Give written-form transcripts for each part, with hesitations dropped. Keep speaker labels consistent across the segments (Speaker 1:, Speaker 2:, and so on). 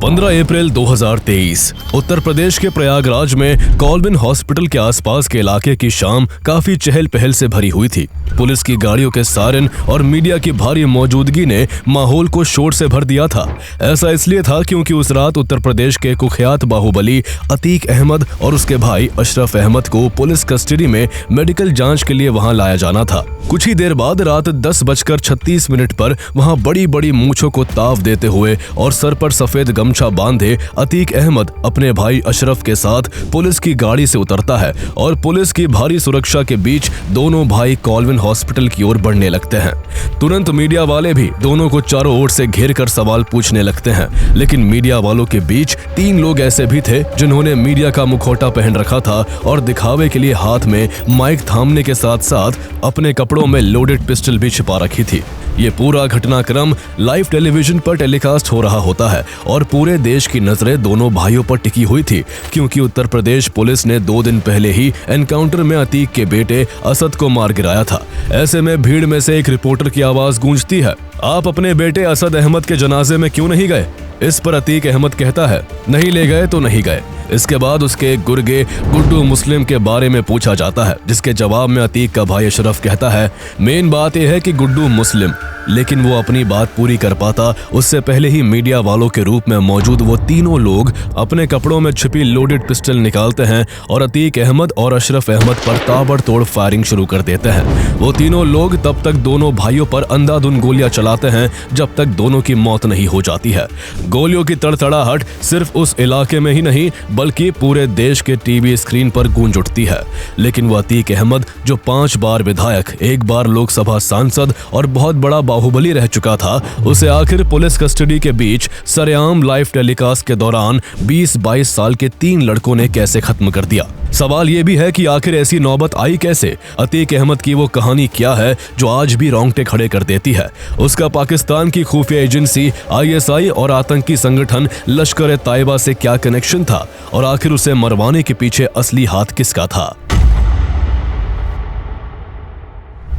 Speaker 1: 15 अप्रैल 2023 उत्तर प्रदेश के प्रयागराज में Colvin hospital के आसपास के इलाके की शाम काफी चहल पहल से भरी हुई थी। पुलिस की गाड़ियों के सायरन और मीडिया की भारी मौजूदगी ने माहौल को शोर से भर दिया था। ऐसा इसलिए था क्योंकि उस रात उत्तर प्रदेश के कुख्यात बाहुबली अतीक अहमद और उसके भाई अशरफ अहमद को पुलिस कस्टडी में मेडिकल जांच के लिए वहां लाया जाना था। कुछ ही देर बाद रात 10:36 पर वहां बड़ी बड़ी मूंछों को ताव देते हुए और सर पर सफेद गमछा बांधे अतीक अहमद अपने भाई अशरफ के साथ पुलिस की गाड़ी से उतरता है और पुलिस की भारी सुरक्षा के बीच दोनों भाई कॉल्विन हॉस्पिटल की ओर बढ़ने लगते हैं। तुरंत मीडिया वाले भी दोनों को चारों ओर से घेर कर सवाल पूछने लगते हैं, लेकिन मीडिया वालों के बीच 3 लोग ऐसे भी थे जिन्होंने मीडिया का मुखौटा पहन रखा था और दिखावे के लिए हाथ में माइक थामने के साथ साथ अपने कपड़ों में लोडेड पिस्टल भी छिपा रखी थी। ये पूरा घटनाक्रम लाइव टेलीविजन पर टेलीकास्ट हो रहा होता है और पूरे देश की नजरें दोनों भाइयों पर टिकी हुई थी, क्योंकि उत्तर प्रदेश पुलिस ने 2 दिन पहले ही एनकाउंटर में अतीक के बेटे असद को मार गिराया था। ऐसे में भीड़ में से एक रिपोर्टर की आवाज गूंजती है, आप अपने बेटे असद अहमद के जनाजे में क्यों नहीं गए? इस पर अतीक अहमद कहता है, नहीं ले गए तो नहीं गए। इसके बाद उसके गुर्गे गुड्डू मुस्लिम के बारे में पूछा जाता है, जिसके जवाब में अतीक का भाई अशरफ कहता है, मेन बात यह है कि गुड्डू मुस्लिम, लेकिन वो अपनी बात पूरी कर पाता उससे पहले ही मीडिया वालों के रूप में मौजूद वो तीनों लोग अपने कपड़ों में छिपी लोडेड पिस्टल निकालते हैं और अतीक अहमद और अशरफ अहमद पर ताबड़तोड़ फायरिंग शुरू कर देते हैं। वो तीनों लोग तब तक दोनों भाइयों पर अंधाधुंध गोलियां चलाते हैं जब तक दोनों की मौत नहीं हो जाती है। गोलियों की तड़तड़ाहट सिर्फ उस इलाके में ही नहीं बल्कि पूरे देश के टीवी स्क्रीन पर गूंज उठती है। लेकिन वो अतीक अहमद जो 5 बार विधायक, 1 बार लोकसभा सांसद और बहुत बड़ा बाहुबली रह चुका था, उसे आखिर पुलिस कस्टडी के बीच सरेआम लाइव टेलीकास्ट के दौरान 20-22 साल के 3 लड़कों ने कैसे खत्म कर दिया। सवाल ये भी है कि आखिर ऐसी नौबत आई कैसे? अतीक अहमद की वो कहानी क्या है जो आज भी रोंगटे खड़े कर देती है? उसका पाकिस्तान की खुफिया एजेंसी ISI और आतंकी संगठन लश्कर-ए-तैयबा से क्या कनेक्शन था और आखिर उसे मरवाने के पीछे असली हाथ किसका था?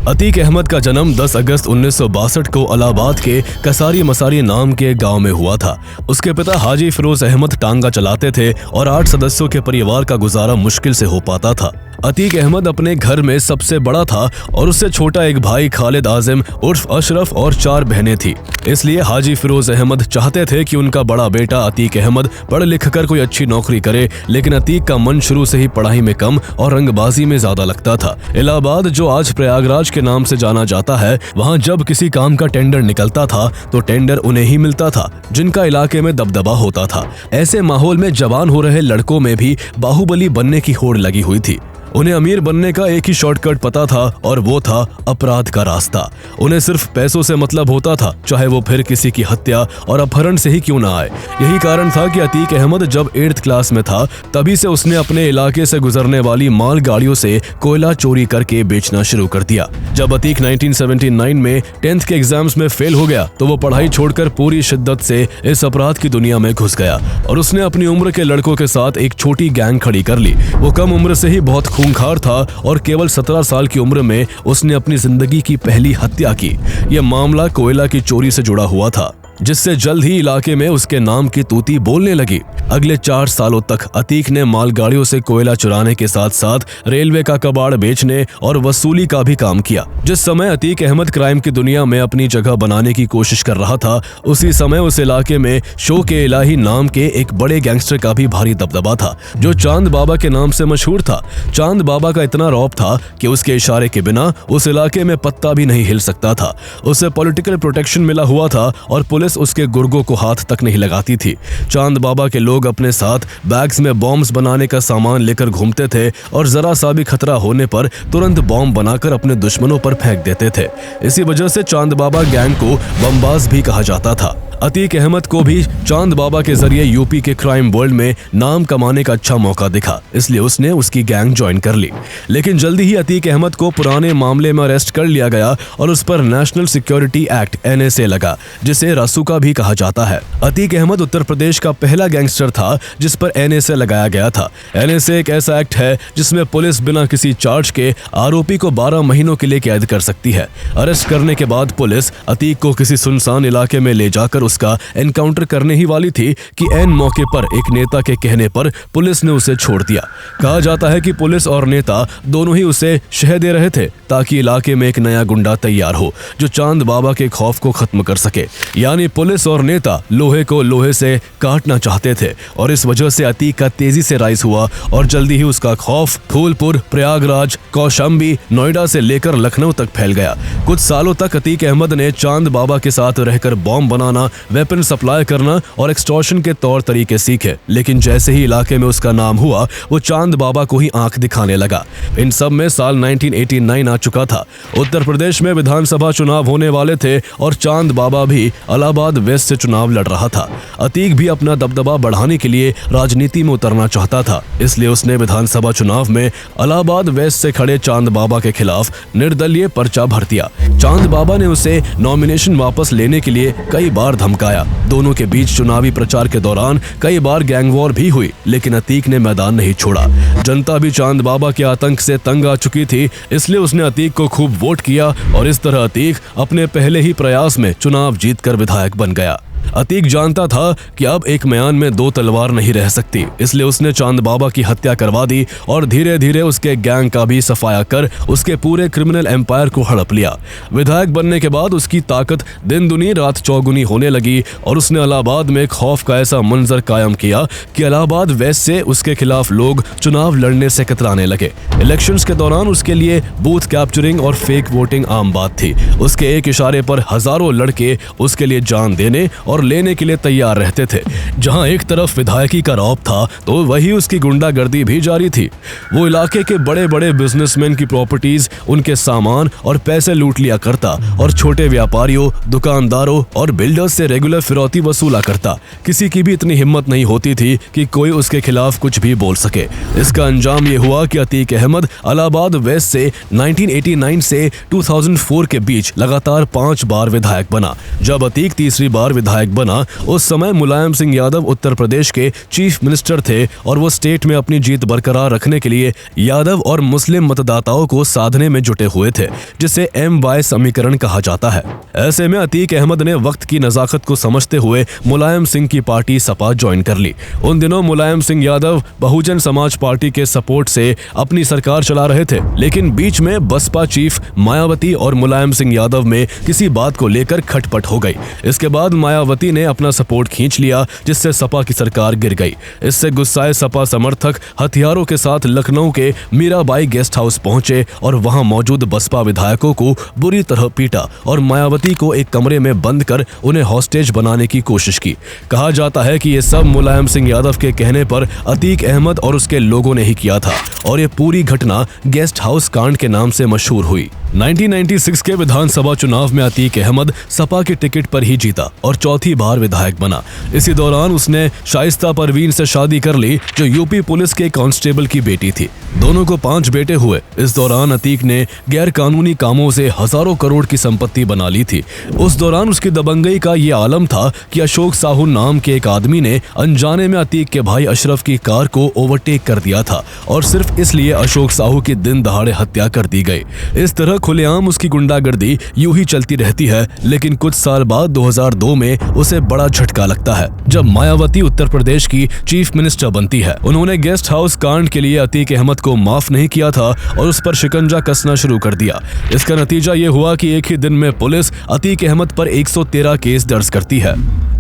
Speaker 1: अतीक अहमद का जन्म 10 अगस्त 1962 को इलाहाबाद के कसारी मसारी नाम के गांव में हुआ था। उसके पिता हाजी फिरोज अहमद टांगा चलाते थे और 8 सदस्यों के परिवार का गुजारा मुश्किल से हो पाता था। अतीक अहमद अपने घर में सबसे बड़ा था और उससे छोटा एक भाई खालिद आजिम उर्फ अशरफ और 4 बहनें थी। इसलिए हाजी फिरोज अहमद चाहते थे कि उनका बड़ा बेटा अतीक अहमद पढ़ लिख कर कोई अच्छी नौकरी करे, लेकिन अतीक का मन शुरू से ही पढ़ाई में कम और रंगबाजी में ज्यादा लगता था। इलाहाबाद जो आज प्रयागराज के नाम से जाना जाता है, वहाँ जब किसी काम का टेंडर निकलता था तो टेंडर उन्हें ही मिलता था जिनका इलाके में दबदबा होता था। ऐसे माहौल में जवान हो रहे लड़कों में भी बाहुबली बनने की होड़ लगी हुई थी। उन्हें अमीर बनने का एक ही शॉर्टकट पता था और वो था अपराध का रास्ता। उन्हें सिर्फ पैसों से मतलब होता था, चाहे वो फिर किसी की हत्या और अपहरण से ही क्यों ना आए। यही कारण था कि अतीक अहमद जब 8th क्लास में था तभी से उसने अपने इलाके से गुजरने वाली माल गाड़ियों से कोयला चोरी करके बेचना शुरू कर दिया। जब अतीक 1979 में 10th के एग्जाम्स में फेल हो गया तो वो पढ़ाई छोड़कर पूरी शिद्दत से इस अपराध की दुनिया में घुस गया और उसने अपनी उम्र के लड़कों के साथ एक छोटी गैंग खड़ी कर ली। वो कम उम्र से ही बहुत खूंखार था और केवल 17 साल की उम्र में उसने अपनी जिंदगी की पहली हत्या की। यह मामला कोयला की चोरी से जुड़ा हुआ था, जिससे जल्द ही इलाके में उसके नाम की तूती बोलने लगी। अगले 4 सालों तक अतीक ने मालगाड़ियों से कोयला चुराने के साथ साथ रेलवे का कबाड़ बेचने और वसूली का भी काम किया। जिस समय अतीक अहमद क्राइम की दुनिया में अपनी जगह बनाने की कोशिश कर रहा था, उसी समय उस इलाके में शो के इलाही नाम के एक बड़े गैंगस्टर का भी भारी दबदबा था, जो चांद बाबा के नाम से मशहूर था। चांद बाबा का इतना रौब था कि उसके इशारे के बिना उस इलाके में पत्ता भी नहीं हिल सकता था। उसे पॉलिटिकल प्रोटेक्शन मिला हुआ था और पुलिस उसके गुर्गों को हाथ तक नहीं लगाती थी। चांद बाबा के लोग अपने साथ बैग्स में बॉम्ब्स बनाने का सामान लेकर घूमते थे और जरा सा भी खतरा होने पर तुरंत बॉम्ब बनाकर अपने दुश्मनों पर फेंक देते थे। इसी वजह से चांद बाबा गैंग को बमबाज भी कहा जाता था। अतीक अहमद को भी चांद बाबा के जरिए यूपी के क्राइम वर्ल्ड में नाम कमाने का अच्छा मौका दिखा, इसलिए उसने उसकी गैंग ज्वाइन कर ली। लेकिन जल्दी ही अतीक अहमद को पुराने मामले में अरेस्ट कर लिया गया और उस पर नेशनल सिक्योरिटी एक्ट NSA लगा, जिसे रसूल मासूका भी कहा जाता है। अतीक अहमद उत्तर प्रदेश का पहला गैंगस्टर था जिस पर NSA लगाया गया था। NSA एक ऐसा एक्ट है जिसमें पुलिस बिना किसी चार्ज के आरोपी को 12 महीनों के लिए कैद कर सकती है। अरेस्ट करने के बाद पुलिस अतीक को किसी सुनसान इलाके में ले जाकर उसका एनकाउंटर करने ही वाली थी कि ऐन मौके पर एक नेता के कहने पर पुलिस ने उसे छोड़ दिया। कहा जाता है कि पुलिस और नेता दोनों ही उसे शह दे रहे थे ताकि इलाके में एक नया गुंडा तैयार हो जो चांद बाबा के खौफ को खत्म कर सके। यानी पुलिस और नेता लोहे को लोहे से काटना चाहते थे और इस वजह से अतीक का तेजी से राइज हुआ और जल्दी ही उसका खौफ फूलपुर, प्रयागराज, कौशाम्बी, नोएडा से लेकर लखनऊ तक फैल गया। कुछ सालों तक अतीक अहमद ने चांद बाबा के साथ रहकर बॉम्ब बनाना, वेपन सप्लाई करना और एक्सटॉर्शन के तौर तरीके सीखे, लेकिन जैसे ही इलाके में उसका नाम हुआ वो चांद बाबा को ही आंख दिखाने लगा। इन सब में साल 1989 आ चुका था। उत्तर प्रदेश में विधानसभा चुनाव होने वाले थे और चांद बाबा भी इलाहाबाद वेस्ट से चुनाव लड़ रहा था। अतीक भी अपना दबदबा बढ़ाने के लिए राजनीति में उतरना चाहता था, इसलिए उसने विधानसभा चुनाव में इलाहाबाद वेस्ट से खड़े चांद बाबा के खिलाफ निर्दलीय पर्चा भर दिया। चांद बाबा ने उसे नॉमिनेशन वापस लेने के लिए कई बार धमकाया। दोनों के बीच चुनावी प्रचार के दौरान कई बार गैंग वॉर भी हुई, लेकिन अतीक ने मैदान नहीं छोड़ा। जनता भी चांद बाबा के आतंक से तंग आ चुकी थी, इसलिए उसने अतीक को खूब वोट किया और इस तरह अतीक अपने पहले ही प्रयास में चुनाव जीतकर विधायक बन गया। अतीक जानता था कि अब एक म्यान में दो तलवार नहीं रह सकती, इसलिए उसने चांद बाबा की हत्या करवा दी और धीरे धीरे उसके गैंग का भी सफाया कर उसके पूरे क्रिमिनल एम्पायर को हड़प लिया। विधायक बनने के बाद उसकी ताकत दिन दुनी रात चौगुनी होने लगी और उसने इलाहाबाद में खौफ का ऐसा मंजर कायम किया कि इलाहाबाद वेस्ट से उसके खिलाफ लोग चुनाव लड़ने से कतराने लगे। इलेक्शंस के दौरान उसके लिए बूथ कैप्चरिंग और फेक वोटिंग आम बात थी। उसके एक इशारे पर हजारों लड़के उसके लिए जान देने और लेने के लिए तैयार रहते थे। जहां एक तरफ विधायकी का रौब था तो वही उसकी गुंडागर्दी भी जारी थी। वो इलाके के बड़े बड़े बिजनेसमैन की प्रॉपर्टीज, उनके सामान और पैसे लूट लिया करता और छोटे व्यापारियों, दुकानदारों और बिल्डर्स से रेगुलर फिरौती वसूला करता। किसी की भी इतनी हिम्मत नहीं होती थी कि कोई उसके खिलाफ कुछ भी बोल सके। इसका अंजाम ये हुआ कि अतीक अहमद इलाहाबाद वेस्ट से 1989 से 2004 के बीच लगातार 5 बार विधायक बना। जब अतीक तीसरी बार विधायक बना उस समय मुलायम सिंह यादव उत्तर प्रदेश के चीफ मिनिस्टर थे और वो स्टेट में अपनी जीत बरकरार रखने के लिए यादव और मुस्लिम मतदाताओं को साधने में जुटे हुए थे, जिसे MY समीकरण कहा जाता है। ऐसे में अतीक अहमद ने वक्त की नजाकत को समझते हुए मुलायम सिंह की पार्टी सपा ज्वाइन कर ली। उन दिनों मुलायम सिंह यादव बहुजन समाज पार्टी के सपोर्ट से अपनी सरकार चला रहे थे, लेकिन बीच में बसपा चीफ मायावती और मुलायम सिंह यादव में किसी बात को लेकर खटपट हो गई। इसके बाद मायावती ने अपना सपोर्ट खींच लिया, जिससे सपा की सरकार गिर गई। इससे गुस्साए सपा समर्थक हथियारों के साथ लखनऊ के मीराबाई गेस्ट हाउस पहुंचे और वहां मौजूद बसपा विधायकों को बुरी तरह पीटा और मायावती को एक कमरे में बंद कर उन्हें हॉस्टेज बनाने की कोशिश की। कहा जाता है कि ये सब मुलायम सिंह यादव के कहने पर अतीक अहमद और उसके लोगों ने ही किया था और ये पूरी घटना गेस्ट हाउस कांड के नाम से मशहूर हुई। 1996 के विधानसभा चुनाव में अतीक अहमद सपा के टिकट पर ही जीता और चौथी बार विधायक बना। इसी दौरान उसने शाइस्ता परवीन से शादी कर ली, जो यूपी पुलिस के कांस्टेबल की बेटी थी। दोनों को 5 बेटे हुए। इस दौरान अतीक ने गैर कानूनी कामों से हजारों करोड़ की संपत्ति बना ली थी। उस दौरान उसकी दबंगई का ये आलम था कि अशोक साहू नाम के एक आदमी ने अनजाने में अतीक के भाई अशरफ की कार को ओवरटेक कर दिया था और सिर्फ इसलिए अशोक साहू की दिन दहाड़े हत्या कर दी गई। इस तरह खुलेआम उसकी गुंडागर्दी यूं ही चलती रहती है, लेकिन कुछ साल बाद 2002 में उसे बड़ा झटका लगता है जब मायावती उत्तर प्रदेश की चीफ मिनिस्टर बनती है। उन्होंने गेस्ट हाउस कांड के लिए अतीक अहमद को माफ नहीं किया था और उस पर शिकंजा कसना शुरू कर दिया। इसका नतीजा ये हुआ कि एक ही दिन में पुलिस अतीक अहमद पर 113 केस दर्ज करती है।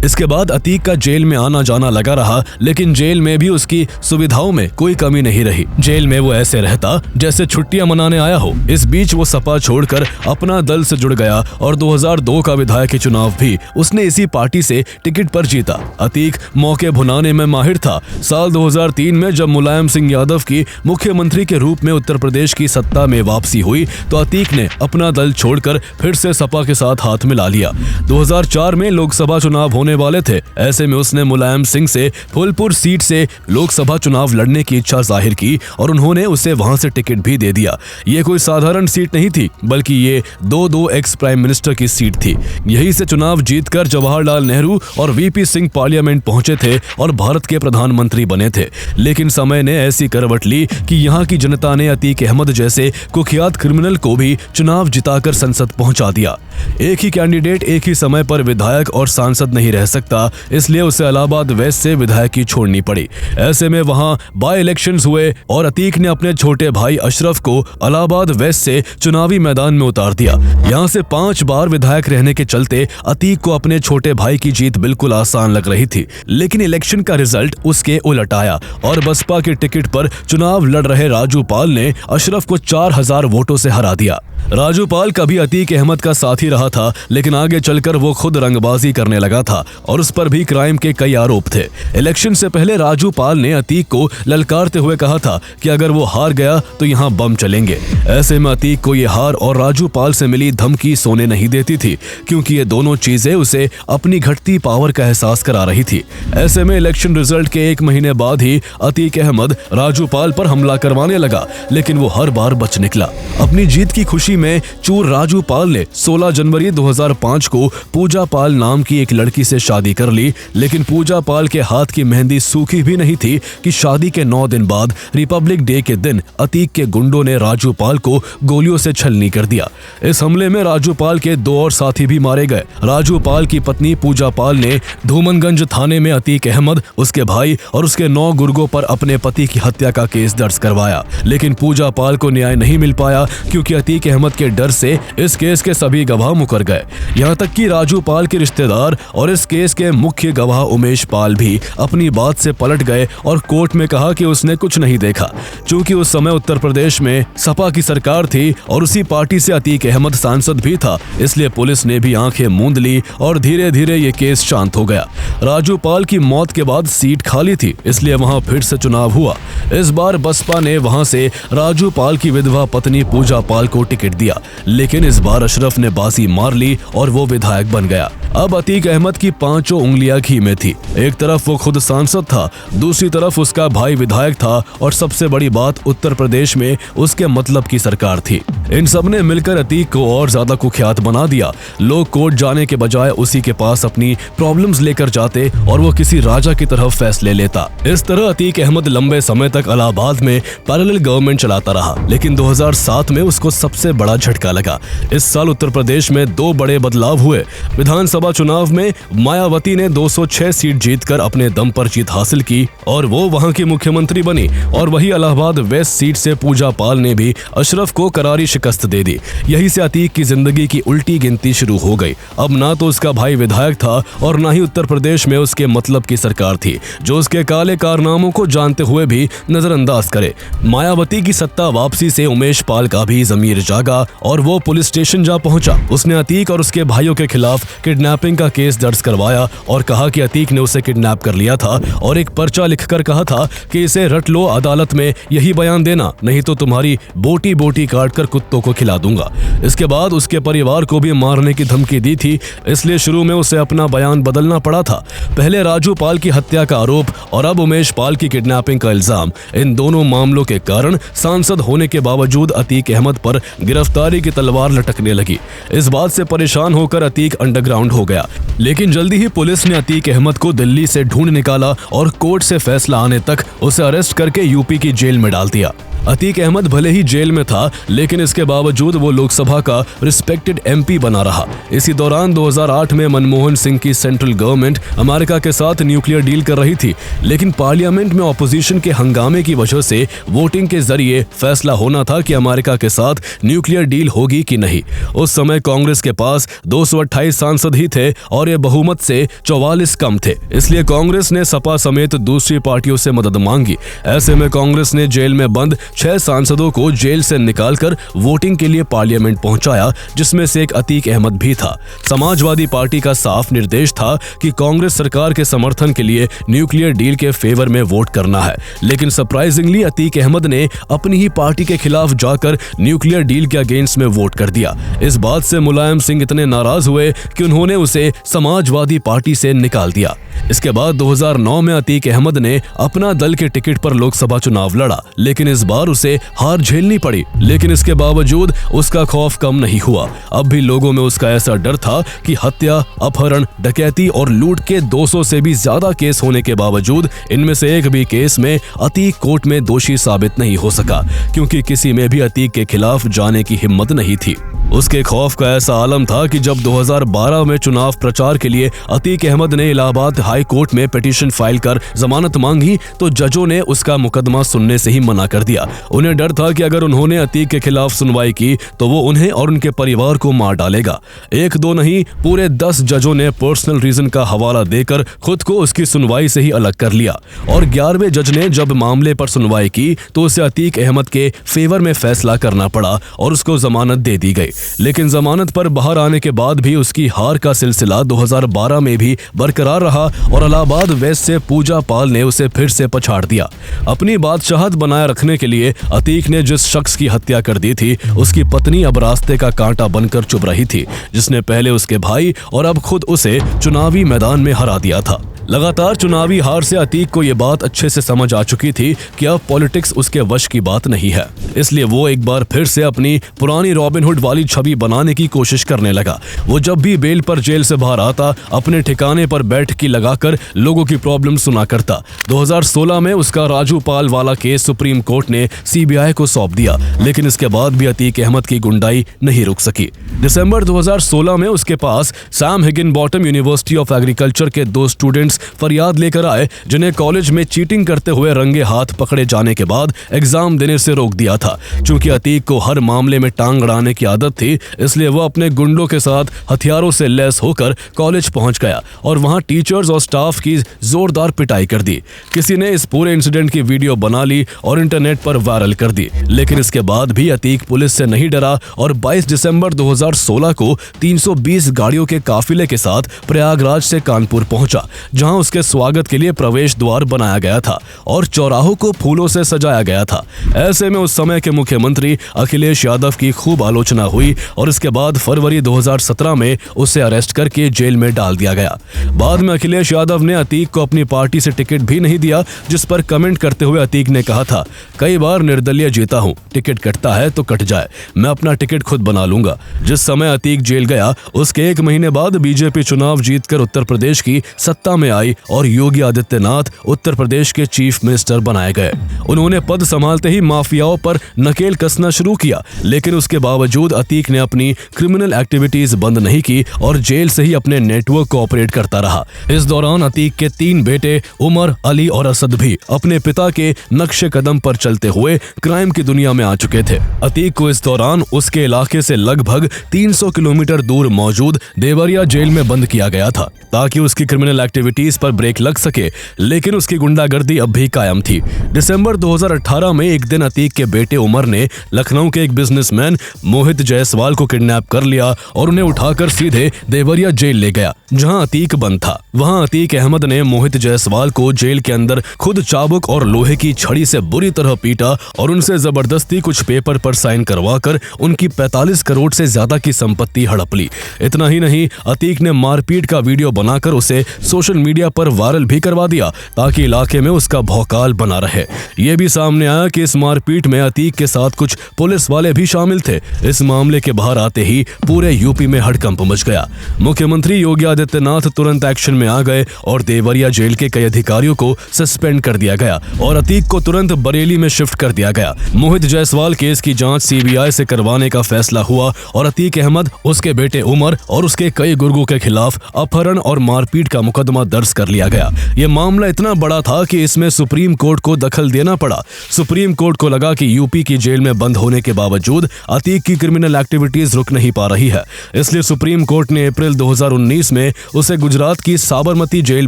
Speaker 1: इसके बाद अतीक का जेल में आना जाना लगा रहा, लेकिन जेल में भी उसकी सुविधाओं में कोई कमी नहीं रही। जेल में वो ऐसे रहता जैसे छुट्टियां मनाने आया हो। इस बीच वो सपा छोड़कर अपना दल से जुड़ गया और 2002 का विधायकी चुनाव भी उसने इसी पार्टी से टिकट पर जीता। अतीक मौके भुनाने में माहिर था। साल 2003 में जब मुलायम सिंह यादव की मुख्यमंत्री के रूप में उत्तर प्रदेश की सत्ता में वापसी हुई तो अतीक ने अपना दल छोड़कर फिर से सपा के साथ हाथ मिला लिया। 2004 में लोकसभा चुनाव होने वाले थे। ऐसे में उसने मुलायम सिंह से फूलपुर सीट से लोकसभा चुनाव लड़ने की इच्छा जाहिर की और उन्होंने उसे वहां से टिकट भी दे दिया। ये कोई साधारण सीट नहीं थी, बल्कि ये दो एक्स प्राइम मिनिस्टर की सीट थी। यहीं से चुनाव जीतकर जवाहरलाल जवाहरलाल नेहरू और वीपी सिंह पार्लियामेंट पहुंचे थे और भारत के प्रधानमंत्री बने थे। लेकिन समय ने ऐसी करवट ली कि यहाँ की जनता ने अतीक अहमद जैसे कुख्यात क्रिमिनल को भी चुनाव जिताकर संसद पहुंचा दिया। एक ही कैंडिडेट एक ही समय पर विधायक और सांसद नहीं रह सकता, इसलिए उसे इलाहाबाद वेस्ट से विधायकी छोड़नी पड़ी। ऐसे में वहां बाय इलेक्शंस हुए और अतीक ने अपने छोटे भाई अशरफ को इलाहाबाद वेस्ट से चुनावी मैदान में उतार दिया। यहां से 5 बार विधायक रहने के चलते अतीक को अपने छोटे भाई की जीत बिल्कुल आसान लग रही थी। लेकिन इलेक्शन का रिजल्ट उसके उलट आया और बसपा के टिकट पर चुनाव लड़ रहे राजू पाल ने अशरफ को 4000 वोटों से हरा दिया। राजू पाल कभी अतीक अहमद का साथी रहा था, लेकिन आगे चलकर वो खुद रंगबाजी करने लगा था और उस पर भी क्राइम के कई आरोप थे। इलेक्शन से पहले राजू पाल ने अतीक को ललकारते हुए कहा था कि अगर वो हार गया तो यहाँ बम चलेंगे। ऐसे में अतीक को ये हार और राजू पाल से मिली धमकी सोने नहीं देती थी, क्योंकि ये दोनों चीजें उसे अपनी घटती पावर का एहसास करा रही थी। ऐसे में इलेक्शन रिजल्ट के 1 महीने बाद ही अतीक अहमद राजू पाल पर हमला करवाने लगा, लेकिन वो हर बार बच निकला। अपनी जीत की खुशी में चूर राजू पाल ने 16 जनवरी 2005 को पूजा पाल नाम की एक लड़की से शादी कर ली। लेकिन पूजा पाल के हाथ की मेहंदी सूखी भी नहीं थी कि शादी के 9 दिन बाद रिपब्लिक डे के दिन अतीक के गुंडों ने राजू पाल को गोलियों से छलनी कर दिया। इस हमले में राजू पाल के 2 और साथी भी मारे गए। राजू पाल की पत्नी पूजा पाल ने धूमनगंज थाने में अतीक अहमद, उसके भाई और उसके 9 गुर्गों पर अपने पति की हत्या का केस दर्ज करवाया। लेकिन पूजा पाल को न्याय नहीं मिल पाया, क्योंकि अतीक अहमद के डर से इस केस के सभी गवाह मुकर गए। यहाँ तक कि राजू पाल के रिश्तेदार और इस केस के मुख्य गवाह उमेश पाल भी अपनी बात से पलट गए और कोर्ट में कहा कि उसने कुछ नहीं देखा। चूंकि उस समय उत्तर प्रदेश में सपा की सरकार थी और उसी पार्टी से अतीक अहमद सांसद भी था, इसलिए पुलिस ने भी आंखें मूंद ली और धीरे धीरे ये केस शांत हो गया। राजू पाल की मौत के बाद सीट खाली थी, इसलिए वहां फिर से चुनाव हुआ। इस बार बसपा ने वहां से राजू पाल की विधवा पत्नी पूजा पाल को टिकट दिया, लेकिन इस बार अशरफ ने बाजी मार ली और वो विधायक बन गया। अब अतीक अहमद की 5 उंगलियां घी में थी। एक तरफ वो खुद सांसद था, दूसरी तरफ उसका भाई विधायक था और सबसे बड़ी बात उत्तर प्रदेश में उसके मतलब की सरकार थी। इन सब ने मिलकर अतीक को और ज्यादा कुख्यात बना दिया। लोग कोर्ट जाने के बजाय उसी के पास अपनी प्रॉब्लम्स लेकर जाते और वो किसी राजा की तरह फैसले लेता। इस तरह अतीक अहमद लंबे समय तक इलाहाबाद में पैरेलल गवर्नमेंट चलाता रहा, लेकिन 2007 में उसको सबसे बड़ा झटका लगा। इस साल उत्तर प्रदेश में 2 बड़े बदलाव हुए। विधानसभा चुनाव में मायावती ने 206 सीट जीतकर अपने दम पर जीत हासिल की और वो वहां की मुख्यमंत्री बनी, और वही इलाहाबाद वेस्ट सीट से पूजा पाल ने भी अशरफ को करारी शिकस्त दे दी। यही से अतीक की जिंदगी की उल्टी गिनती शुरू हो गई। अब ना तो उसका भाई विधायक था और ना ही उत्तर प्रदेश में उसके मतलब की सरकार थी, जो उसके काले कारनामों को जानते हुए भी नजरअंदाज करे। मायावती की सत्ता वापसी से उमेश पाल का भी जमीर जागा और वो पुलिस स्टेशन जा पहुंचा। उसने अतीक और उसके भाइयों के खिलाफ किडनैपिंग का केस दर्ज करवाया और कहा कि अतीक ने उसे किडनैप कर लिया था, और एक पर्चा लिखकर कहा था कि इसे रट लो, अदालत में यही बयान देना, नहीं तो तुम्हारी बोटी बोटी काट कर कुत्तों को खिला दूंगा। इसके बाद उसके परिवार को भी मारने की धमकी दी थी, इसलिए शुरू में उसे अपना बयान बदलना पड़ा था। पहले राजू पाल की हत्या का आरोप और अब उमेश पाल की किडनैपिंग का इल्जाम, इन दोनों मामलों के कारण सांसद होने के बावजूद अतीक अहमद पर गिरफ्तारी की तलवार लटकने लगी। इस बात से परेशान होकर अतीक अंडरग्राउंड हो गया, लेकिन जल्दी ही पुलिस ने अतीक अहमद को दिल्ली से ढूंढ निकाला और कोर्ट से फैसला आने तक उसे अरेस्ट करके यूपी की जेल में डाल दिया। अतीक अहमद भले ही जेल में था, लेकिन इसके बावजूद वो लोकसभा का रिस्पेक्टेड एमपी बना रहा। इसी दौरान 2008 में मनमोहन सिंह की सेंट्रल गवर्नमेंट अमेरिका के साथ न्यूक्लियर डील कर रही थी, लेकिन पार्लियामेंट में ऑपोजिशन के हंगामे की वजह से वोटिंग के जरिए फैसला होना था कि अमेरिका के साथ न्यूक्लियर डील होगी कि नहीं। उस समय कांग्रेस के पास 228 सांसद ही थे और ये बहुमत से 44 कम थे, इसलिए कांग्रेस ने सपा समेत दूसरी पार्टियों से मदद मांगी। ऐसे में कांग्रेस ने जेल में बंद 6 सांसदों को जेल से निकालकर वोटिंग के लिए पार्लियामेंट पहुंचाया, जिसमें से एक अतीक अहमद भी था। समाजवादी पार्टी का साफ निर्देश था कि कांग्रेस सरकार के समर्थन के लिए न्यूक्लियर डील के फेवर में वोट करना है, लेकिन सरप्राइजिंगली अतीक अहमद ने अपनी ही पार्टी के खिलाफ जाकर न्यूक्लियर डील के अगेंस्ट में वोट कर दिया। इस बात से मुलायम सिंह इतने नाराज हुए कि उन्होंने उसे समाजवादी पार्टी से निकाल दिया। इसके बाद 2009 में अतीक अहमद ने अपना दल के टिकट पर लोकसभा चुनाव लड़ा, लेकिन इस बार बार उसे हार झेलनी पड़ी, लेकिन इसके बावजूद उसका खौफ कम नहीं हुआ। अब भी लोगों में उसका ऐसा डर था कि हत्या, अपहरण, डकैती और लूट के 200 से भी ज्यादा केस होने के बावजूद इनमें से एक भी केस में अतीक कोर्ट में दोषी साबित नहीं हो सका, क्योंकि किसी में भी अतीक के खिलाफ जाने की हिम्मत नहीं थी। उसके खौफ का ऐसा आलम था कि जब 2012 में चुनाव प्रचार के लिए अतीक अहमद ने इलाहाबाद हाई कोर्ट में पिटीशन फाइल कर जमानत मांगी तो जजों ने उसका मुकदमा सुनने से ही मना कर दिया। उन्हें डर था कि अगर उन्होंने अतीक के खिलाफ सुनवाई की तो वो उन्हें और उनके परिवार को मार डालेगा। एक दो नहीं, पूरे 10 जजों ने पर्सनल रीजन का हवाला देकर खुद को उसकी सुनवाई से ही अलग कर लिया और 11वें जज ने जब मामले पर सुनवाई की तो उसे अतीक अहमद के फेवर में फैसला करना पड़ा और उसको जमानत दे दी गई। लेकिन जमानत पर बाहर आने के बाद भी उसकी हार का सिलसिला 2012 में भी बरकरार रहा और इलाहाबाद वेस्ट से पूजा पाल ने उसे फिर से पछाड़ दिया। अपनी बादशाहत बनाए रखने के लिए अतीक ने जिस शख्स की हत्या कर दी थी उसकी पत्नी अब रास्ते का कांटा बनकर चुभ रही थी, जिसने पहले उसके भाई और अब खुद उसे चुनावी मैदान में हरा दिया था। लगातार चुनावी हार से अतीक को यह बात अच्छे से समझ आ चुकी थी कि अब पॉलिटिक्स उसके वश की बात नहीं है, इसलिए वो एक बार फिर से अपनी पुरानी रॉबिनहुड वाली छवि बनाने की कोशिश करने लगा। वो जब भी बेल पर जेल से बाहर आता अपने ठिकाने पर बैठकी लगाकर लोगों की प्रॉब्लम सुना करता। 2016 में उसका राजू पाल वाला केस सुप्रीम कोर्ट ने CBI को सौंप दिया, लेकिन इसके बाद भी अतीक अहमद की गुंडाई नहीं रुक सकी। दिसंबर 2016 में उसके पास Sam Higginbottom University of Agriculture के 2 स्टूडेंट्स फरियाद लेकर आए, जिन्हें कॉलेज में चीटिंग करते हुए रंगे हाथ पकड़े जाने के बाद एग्जाम देने से रोक दिया था। चूंकि अतीक को हर मामले में टांग अड़ाने की आदत थी, इसलिए वो अपने गुंडों के साथ हथियारों से लैस होकर कॉलेज पहुंच गया और वहां टीचर्स और स्टाफ की जोरदार पिटाई कर दी। किसी ने इस पूरे इंसिडेंट की वीडियो बना ली और इंटरनेट पर वायरल कर दी, लेकिन इसके बाद भी अतीक पुलिस से नहीं डरा और 22 दिसंबर 2016 को 320 गाड़ियों के काफिले के साथ प्रयागराज से कानपुर पहुंचा, जहां उसके स्वागत के लिए प्रवेश द्वार बनाया गया था और चौराहों को फूलों से सजाया गया था। ऐसे में उस समय के मुख्यमंत्री अखिलेश यादव की खूब आलोचना हुई और इसके बाद फरवरी 2017 में उसे अरेस्ट करके जेल में डाल दिया गया। बाद में अखिलेश यादव ने अतीक को अपनी पार्टी से टिकट भी नहीं दिया, जिस पर कमेंट करते हुए अतीक ने कहा था, कई बार निर्दलीय जीता हूं, टिकट कटता है तो कट जाए, मैं अपना टिकट खुद बना लूंगा। जिस समय अतीक जेल गया उसके 1 महीने बाद बीजेपी चुनाव जीतकर उत्तर प्रदेश की सत्ता में आई और योगी आदित्यनाथ उत्तर प्रदेश के चीफ मिनिस्टर बनाए गए। उन्होंने पद संभालते ही माफियाओं पर नकेल कसना शुरू किया, लेकिन उसके बावजूद अतीक ने अपनी क्रिमिनल एक्टिविटीज बंद नहीं की और जेल से ही अपने नेटवर्क को ऑपरेट करता रहा। इस दौरान अतीक के 3 बेटे उमर, अली और असद भी अपने पिता के नक्शे कदम पर चलते हुए क्राइम की दुनिया में आ चुके थे। अतीक को इस दौरान उसके इलाके से लगभग 300 किलोमीटर दूर मौजूद देवरिया जेल में बंद किया गया था ताकि उसकी क्रिमिनल एक्टिविटीज पर ब्रेक लग सके, लेकिन उसकी गुंडागर्दी अब भी कायम थी। दिसंबर 2018 में एक दिन अतीक के बेटे उमर ने लखनऊ के एक बिजनेसमैन मोहित जायसवाल को किडनैप कर लिया और उन्हें उठाकर सीधे देवरिया जेल ले गया, जहां अतीक बंद था। वहां अतीक अहमद ने मोहित जायसवाल को जेल के अंदर खुद चाबुक और लोहे की छड़ी से बुरी तरह पीटा और उनसे जबरदस्ती कुछ पेपर पर साइन करवाकर उनकी 45 करोड़ से ज्यादा की संपत्ति हड़प ली। इतना ही नहीं, अतीक ने मारपीट का वीडियो बनाकर उसे सोशल मीडिया पर वायरल भी करवा दिया ताकि इलाके में उसका भौकाल बना रहे। ये भी सामने आया कि इस मारपीट में अतीक के साथ कुछ पुलिस वाले भी शामिल थे। इस मामले के बाहर आते ही पूरे यूपी में हड़कंप मच गया। मुख्यमंत्री योगी आदित्यनाथ तुरंत एक्शन में आ गए और देवरिया जेल के कई अधिकारियों को सस्पेंड कर दिया गया और अतीक को तुरंत बरेली में शिफ्ट कर दिया गया। मोहित जायसवाल केस की जांच CBI से करवाने का फैसला हुआ और अतीक अहमद, उसके बेटे उमर और उसके कई गुर्गों के खिलाफ अपहरण और मारपीट का मुकदमा दर्ज कर लिया गया। यह मामला इतना बड़ा था कि इसमें सुप्रीम कोर्ट को दखल देना पड़ा। सुप्रीम कोर्ट को लगा कि यूपी की जेल में बंद होने के बावजूद अतीक की क्रिमिनल एक्टिविटीज रुक नहीं पा रही है, इसलिए सुप्रीम कोर्ट ने अप्रैल 2019 में उसे गुजरात की साबरमती जेल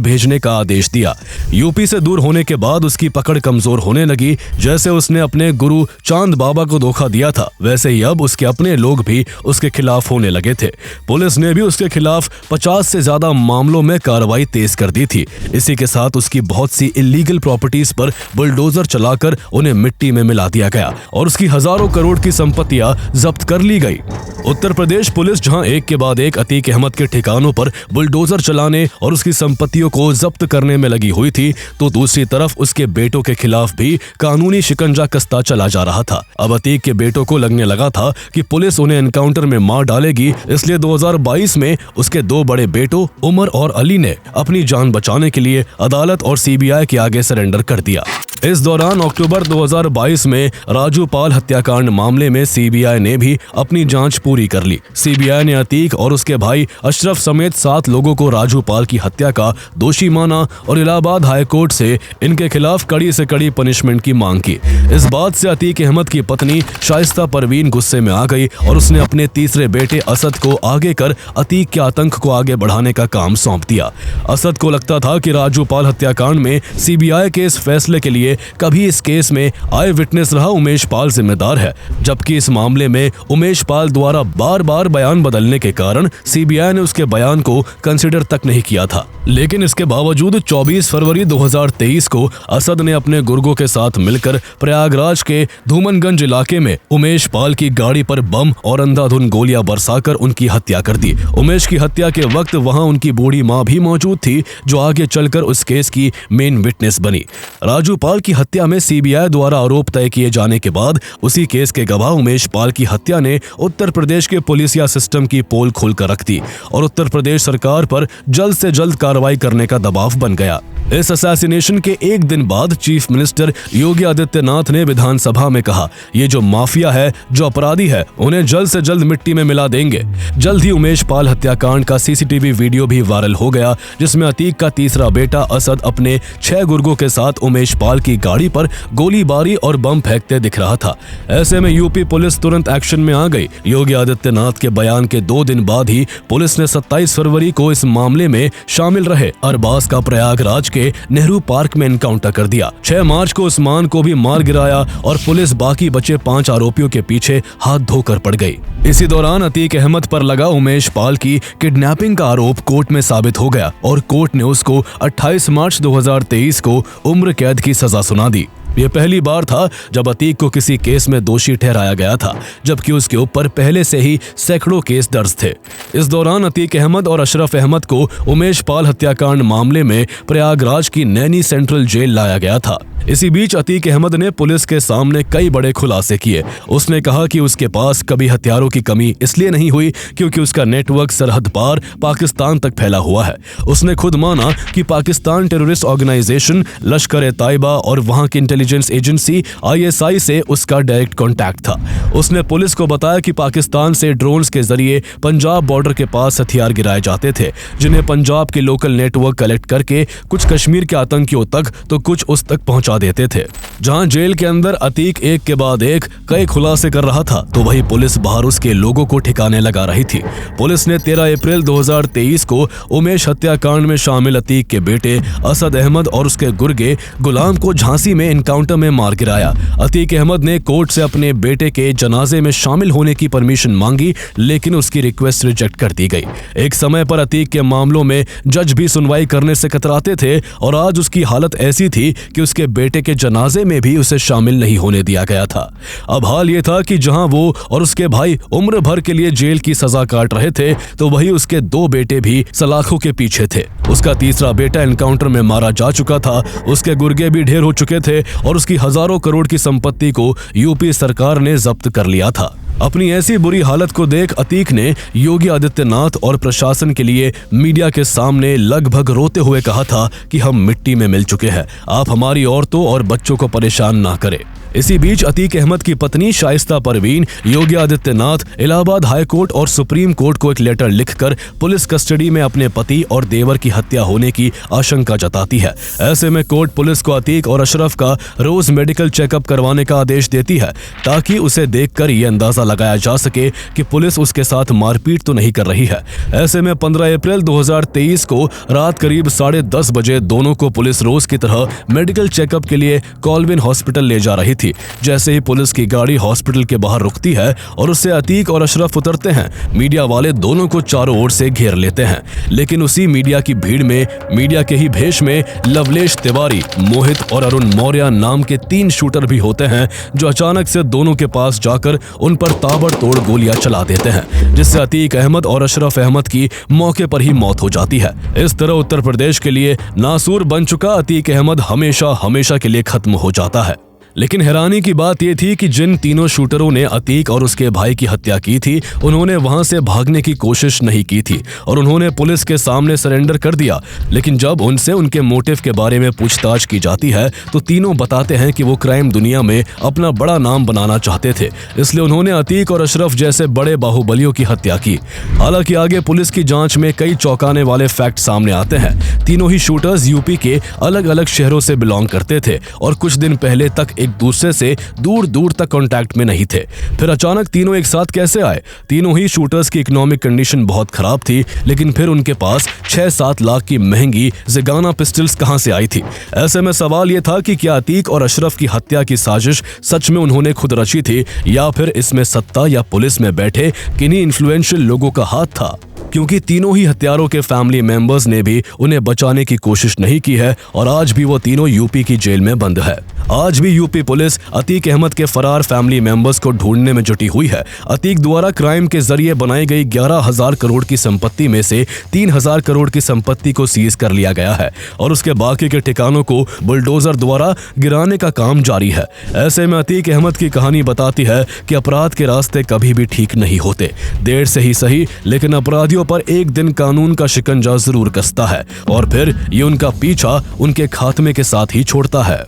Speaker 1: भेजने का आदेश दिया। यूपी से दूर होने के बाद उसकी पकड़ कमजोर होने लगी। जैसे उसने अपने गुरु चांद बाबा को धोखा दिया था, वैसे ही अब उसके अपने लोग भी उसके खिलाफ होने लगे थे। पुलिस ने भी उसके खिलाफ 50 से ज्यादा मामलों में कार्रवाई तेज कर दी थी। इसी के साथ उसकी बहुत सी इलीगल प्रॉपर्टीज पर बुलडोजर चलाकर उन्हें मिट्टी में मिला दिया गया और उसकी हजारों करोड़ की संपत्तियां जब्त कर ली गई। उत्तर प्रदेश पुलिस जहां एक के बाद एक अतीक अहमद के ठिकानों पर बुलडोजर चलाने और उसकी संपत्तियों को जब्त करने में लगी हुई थी, तो दूसरी तरफ उसके बेटों के खिलाफ भी कानूनी शिकंजा कसता चला जा रहा था। अब अतीक के बेटों को लगने लगा था कि पुलिस उन्हें एनकाउंटर में मार डालेगी, इसलिए 2022 में उसके दो बड़े बेटों उमर और अली ने अपनी जान बचाने के लिए अदालत और सीबीआई के आगे सरेंडर कर दिया। इस दौरान अक्टूबर 2022 में राजू पाल हत्याकांड मामले में सीबीआई ने भी अपनी जांच पूरी कर ली। सीबीआई ने अतीक और उसके भाई अशरफ समेत 7 लोगों को राजू पाल की हत्या का दोषी माना और इलाहाबाद हाई कोर्ट से इनके खिलाफ कड़ी से कड़ी पनिशमेंट की मांग की। इस बात से अतीक अहमद की पत्नी शाइस्ता परवीन गुस्से में आ गई और उसने अपने तीसरे बेटे असद को आगे कर अतीक के आतंक को आगे बढ़ाने का काम सौंप दिया। असद को लगता था कि राजू पाल हत्याकांड में सीबीआई के इस फैसले के लिए कभी इस केस में आई विटनेस रहा उमेश पाल जिम्मेदार है, जबकि इस मामले में उमेश पाल द्वारा बार बार बयान बदलने के कारण सीबीआई ने उसके बयान को कंसिडर तक नहीं किया था। लेकिन इसके बावजूद 24 फरवरी 2023 को असद ने अपने गुर्गों के साथ मिलकर प्रयागराज के धूमनगंज इलाके में उमेश पाल की गाड़ी पर बम और अंधाधुंध गोलियां बरसाकर उनकी हत्या कर दी। उमेश की हत्या के वक्त वहां उनकी बूढ़ी मां भी मौजूद थी, जो आगे चलकर उस केस की मेन विटनेस बनी। राजू पाल की हत्या में सीबीआई द्वारा आरोप तय किए जाने के बाद उसी केस के गवाह उमेश पाल की हत्या ने उत्तर प्रदेश के पुलिसिया सिस्टम की पोल खोलकर रख दी और उत्तर प्रदेश सरकार पर जल्द से जल्द कार्रवाई करने का दबाव बन गया। इस असैसिनेशन के एक दिन बाद चीफ मिनिस्टर योगी आदित्यनाथ ने विधानसभा में कहा, ये जो माफिया है, जो अपराधी है, उन्हें जल्द से जल्द मिट्टी में मिला देंगे। जल्द ही उमेश पाल हत्याकांड का सीसीटीवी वीडियो भी वायरल हो गया, जिसमें अतीक का तीसरा बेटा असद अपने 6 गुर्गों के साथ उमेश पाल की गाड़ी पर गोलीबारी और बम फेंकते दिख रहा था। ऐसे में यूपी पुलिस तुरंत एक्शन में आ गई। योगी आदित्यनाथ के बयान के 2 दिन बाद ही पुलिस ने 27 फरवरी को इस मामले में शामिल रहे अरबाज का प्रयागराज के नेहरू पार्क में एनकाउंटर कर दिया। 6 मार्च को उस्मान को भी मार गिराया और पुलिस बाकी बचे 5 आरोपियों के पीछे हाथ धोकर पड़ गई। इसी दौरान अतीक अहमद पर लगा उमेश पाल की किडनैपिंग का आरोप कोर्ट में साबित हो गया और कोर्ट ने उसको 28 मार्च 2023 को उम्र कैद की सजा सुना दी। यह पहली बार था जब अतीक को किसी केस में दोषी ठहराया गया था, जबकि उसके ऊपर पहले से ही सैकड़ों केस दर्ज थे। इस दौरान अतीक अहमद और अशरफ अहमद को उमेश पाल हत्याकांड मामले में प्रयागराज की नैनी सेंट्रल जेल लाया गया था। इसी बीच अतीक अहमद ने पुलिस के सामने कई बड़े खुलासे किए। उसने कहा कि उसके पास कभी हथियारों की कमी इसलिए नहीं हुई क्योंकि उसका नेटवर्क सरहद पार पाकिस्तान तक फैला हुआ है। उसने खुद माना कि पाकिस्तान टेररिस्ट ऑर्गेनाइजेशन लश्कर-ए-तैयबा और वहां की इंटेलिजेंस एजेंसी ISI से उसका डायरेक्ट कॉन्टैक्ट था। उसने पुलिस को बताया कि पाकिस्तान से ड्रोन्स के जरिए पंजाब बॉर्डर के पास हथियार गिराए जाते थे, जिन्हें पंजाब के लोकल नेटवर्क कलेक्ट करके कुछ कश्मीर के आतंकियों तक तो कुछ उस तक पहुंचा देते थे। जहां जेल के अंदर अतीक एक के बाद एक कई खुलासे कर रहा था, तो वही पुलिस बाहर उसके लोगों को ठिकाने लगा रही थी। पुलिस ने 13 अप्रैल 2023 को उमेश हत्याकांड में शामिल अतीक के बेटे असद अहमद और उसके गुर्गे गुलाम को झांसी में एनकाउंटर में मार गिराया। अतीक अहमद ने कोर्ट से अपने बेटे के जनाजे में शामिल होने की परमिशन मांगी, लेकिन उसकी रिक्वेस्ट रिजेक्ट कर दी गई। एक समय पर अतीक के मामलों में जज भी सुनवाई करने से कतराते थे और आज उसकी हालत ऐसी थी कि उसके बेटे के जनाजे में भी उसे शामिल नहीं होने दिया गया था। अब हाल ये था कि जहां वो और उसके भाई उम्र भर के लिए जेल की सजा काट रहे थे, तो वही उसके 2 बेटे भी सलाखों के पीछे थे। उसका तीसरा बेटा एनकाउंटर में मारा जा चुका था, उसके गुर्गे भी ढेर हो चुके थे और उसकी हजारों करोड़ की संपत्ति को यूपी सरकार ने जब्त कर लिया था। अपनी ऐसी बुरी हालत को देख अतीक ने योगी आदित्यनाथ और प्रशासन के लिए मीडिया के सामने लगभग रोते हुए कहा था कि हम मिट्टी में मिल चुके हैं, आप हमारी औरतों और बच्चों को परेशान ना करें। इसी बीच अतीक अहमद की पत्नी शाइस्ता परवीन योगी आदित्यनाथ, इलाहाबाद हाई कोर्ट और सुप्रीम कोर्ट को एक लेटर लिखकर पुलिस कस्टडी में अपने पति और देवर की हत्या होने की आशंका जताती है। ऐसे में कोर्ट पुलिस को अतीक और अशरफ का रोज मेडिकल चेकअप करवाने का आदेश देती है, ताकि उसे देखकर ये अंदाजा लगाया जा सके कि पुलिस उसके साथ मारपीट तो नहीं कर रही है। ऐसे में 15 अप्रैल 2023 को रात करीब 10:30 बजे दोनों को पुलिस रोज की तरह मेडिकल चेकअप के लिए कॉल्विन हॉस्पिटल ले जा रही थी। थी। जैसे ही पुलिस की गाड़ी हॉस्पिटल के बाहर रुकती है और उससे अतीक और अशरफ उतरते हैं, मीडिया वाले दोनों को चारों ओर से घेर लेते हैं। लेकिन उसी मीडिया की भीड़ में, मीडिया के ही भेष में लवलेश तिवारी, मोहित और अरुण मौर्य नाम के 3 शूटर भी होते हैं, जो अचानक से दोनों के पास जाकर उन पर ताबड़तोड़ गोलियां चला देते हैं, जिससे अतीक अहमद और अशरफ अहमद की मौके पर ही मौत हो जाती है। इस तरह उत्तर प्रदेश के लिए नासूर बन चुका अतीक अहमद हमेशा के लिए खत्म हो जाता है। लेकिन हैरानी की बात यह थी कि जिन तीनों शूटरों ने अतीक और उसके भाई की हत्या की थी, उन्होंने वहां से भागने की कोशिश नहीं की थी और उन्होंने पुलिस के सामने सरेंडर कर दिया। लेकिन जब उनसे उनके मोटिव के बारे में पूछताछ की जाती है तो तीनों बताते हैं कि वो क्राइम दुनिया में अपना बड़ा नाम बनाना चाहते थे, इसलिए उन्होंने अतीक और अशरफ जैसे बड़े बाहुबलियों की हत्या की। हालांकि आगे पुलिस की जांच में कई चौंकाने वाले फैक्ट सामने आते हैं। तीनों ही शूटर्स यूपी के अलग अलग शहरों से बिलोंग करते थे और कुछ दिन पहले तक एक दूसरे से दूर दूर तक कांटेक्ट में नहीं थे। फिर अचानक तीनों एक साथ कैसे आए? तीनों ही शूटर्स की इकोनॉमिक कंडीशन बहुत खराब थी, लेकिन फिर उनके पास 6-7 लाख की महंगी ज़िगाना पिस्टल्स कहां से आई थी? ऐसे में सवाल यह था कि क्या अतीक और अशरफ की हत्या की साजिश सच में उन्होंने खुद रची थी, या फिर इसमें सत्ता या पुलिस में बैठे किन्हीं इन्फ्लुएंशियल लोगों का हाथ था? क्योंकि तीनों ही हत्यारों के फैमिली मेंबर्स ने भी उन्हें बचाने की कोशिश नहीं की है और आज भी वो तीनों यूपी की जेल में बंद है। आज भी यूपी पुलिस अतीक अहमद के फरार फैमिली मेंबर्स को ढूंढने में जुटी हुई है। अतीक द्वारा क्राइम के जरिए बनाई गई 11,000 करोड़ की संपत्ति में से 3,000 करोड़ की संपत्ति को सीज कर लिया गया है और उसके बाकी के ठिकानों को बुलडोजर द्वारा गिराने का काम जारी है। ऐसे में अतीक अहमद की कहानी बताती है कि अपराध के रास्ते कभी भी ठीक नहीं होते। देर से ही सही, लेकिन अपराधियों पर एक दिन कानून का शिकंजा जरूर कसता है और फिर ये उनका पीछा उनके खात्मे के साथ ही छोड़ता है।